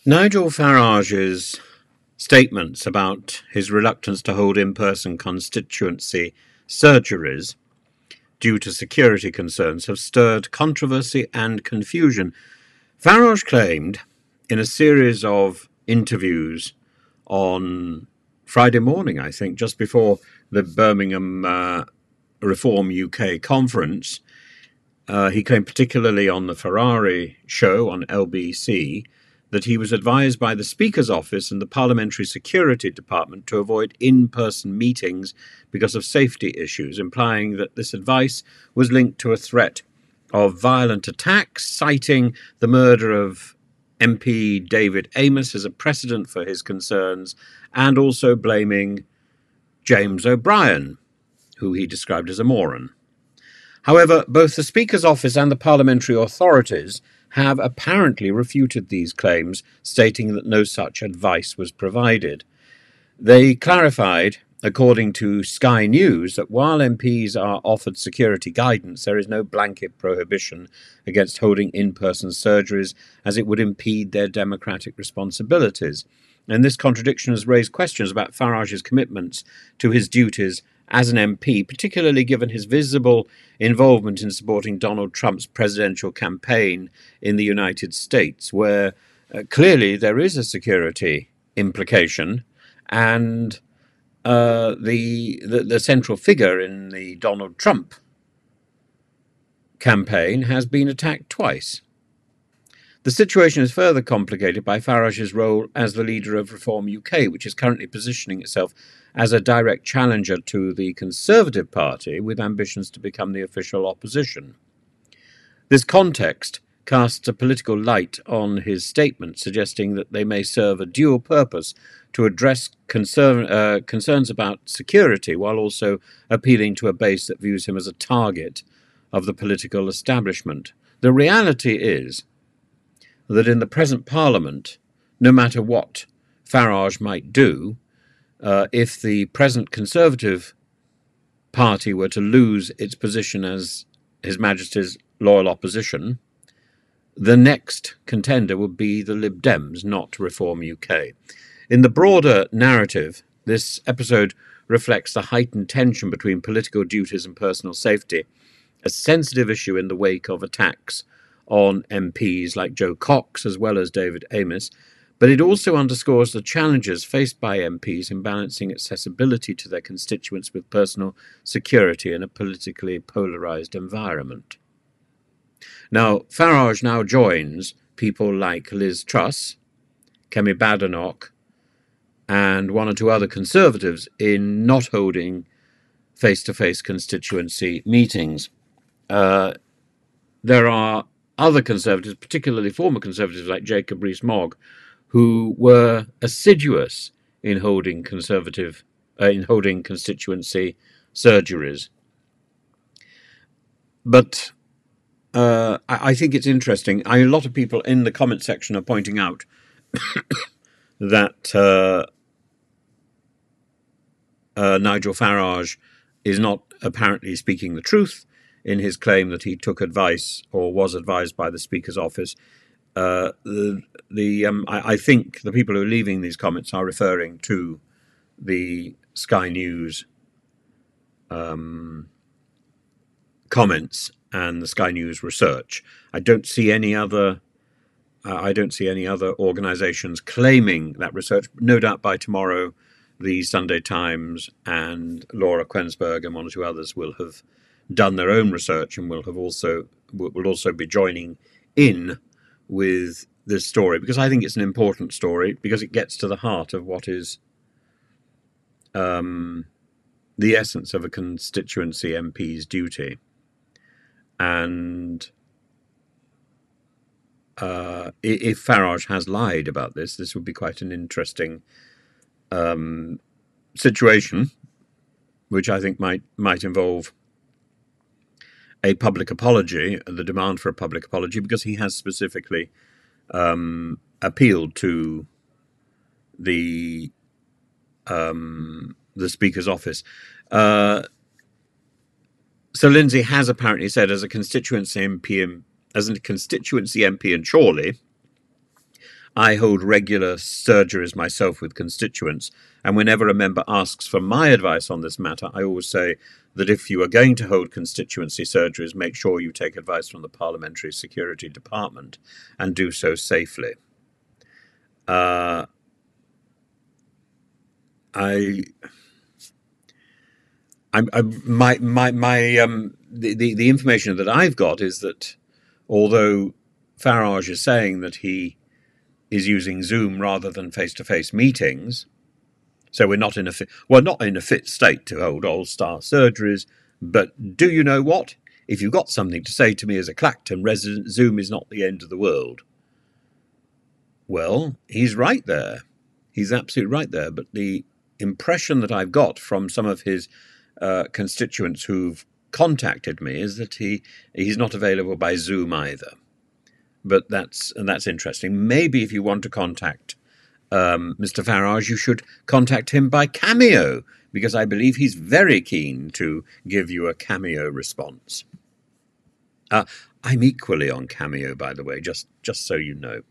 Nigel Farage's statements about his reluctance to hold in-person constituency surgeries due to security concerns have stirred controversy and confusion. Farage claimed in a series of interviews on Friday morning, I think, just before the Birmingham Reform UK conference, he claimed particularly on the Ferrari show on LBC that he was advised by the Speaker's office and the Parliamentary Security Department to avoid in-person meetings because of safety issues, implying that this advice was linked to a threat of violent attacks, citing the murder of MP David Amess as a precedent for his concerns, and also blaming James O'Brien, who he described as a moron. However, both the Speaker's office and the parliamentary authorities have apparently refuted these claims, stating that no such advice was provided. They clarified, according to Sky News, that while MPs are offered security guidance, there is no blanket prohibition against holding in-person surgeries, as it would impede their democratic responsibilities. And this contradiction has raised questions about Farage's commitments to his duties as an MP, particularly given his visible involvement in supporting Donald Trump's presidential campaign in the United States, where clearly there is a security implication, and the central figure in the Donald Trump campaign has been attacked twice. The situation is further complicated by Farage's role as the leader of Reform UK, which is currently positioning itself as a direct challenger to the Conservative Party with ambitions to become the official opposition. This context casts a political light on his statement, suggesting that they may serve a dual purpose to address concerns about security while also appealing to a base that views him as a target of the political establishment. The reality is that in the present Parliament, no matter what Farage might do, if the present Conservative Party were to lose its position as His Majesty's loyal opposition, the next contender would be the Lib Dems, not Reform UK. In the broader narrative, this episode reflects the heightened tension between political duties and personal safety, a sensitive issue in the wake of attacks on MPs like Joe Cox as well as David Amess, but it also underscores the challenges faced by MPs in balancing accessibility to their constituents with personal security in a politically polarised environment. Now, Farage now joins people like Liz Truss, Kemi Badenoch, and one or two other Conservatives in not holding face-to-face constituency meetings. There are other Conservatives, particularly former Conservatives like Jacob Rees-Mogg, who were assiduous in holding constituency surgeries. But I think it's interesting. A lot of people in the comment section are pointing out that Nigel Farage is not apparently speaking the truth in his claim that he took advice or was advised by the Speaker's office. I think the people who are leaving these comments are referring to the Sky News comments and the Sky News research. I don't see any other organisations claiming that research. No doubt by tomorrow, the Sunday Times and Laura Quensberg and one or two others will have done their own research and will also be joining in with this story, because I think it's an important story, because it gets to the heart of what is the essence of a constituency MP's duty. And if Farage has lied about this, this would be quite an interesting situation, which I think might involve a public apology, the demand for a public apology, because he has specifically appealed to the Speaker's office. So Lindsay has apparently said, as a constituency MP in Chorley, I hold regular surgeries myself with constituents, and whenever a member asks for my advice on this matter, I always say that if you are going to hold constituency surgeries, make sure you take advice from the Parliamentary Security Department and do so safely. The information that I've got is that although Farage is saying that he is using Zoom rather than face-to-face meetings, so we're not in a fit state to hold all-star surgeries. But do you know what? If you've got something to say to me as a Clacton resident, Zoom is not the end of the world. Well, he's right there. He's absolutely right there. But the impression that I've got from some of his constituents who've contacted me is that he's not available by Zoom either. But that's interesting. Maybe if you want to contact Mr. Farage, you should contact him by Cameo, because I believe he's very keen to give you a Cameo response. I'm equally on Cameo, by the way, just so you know.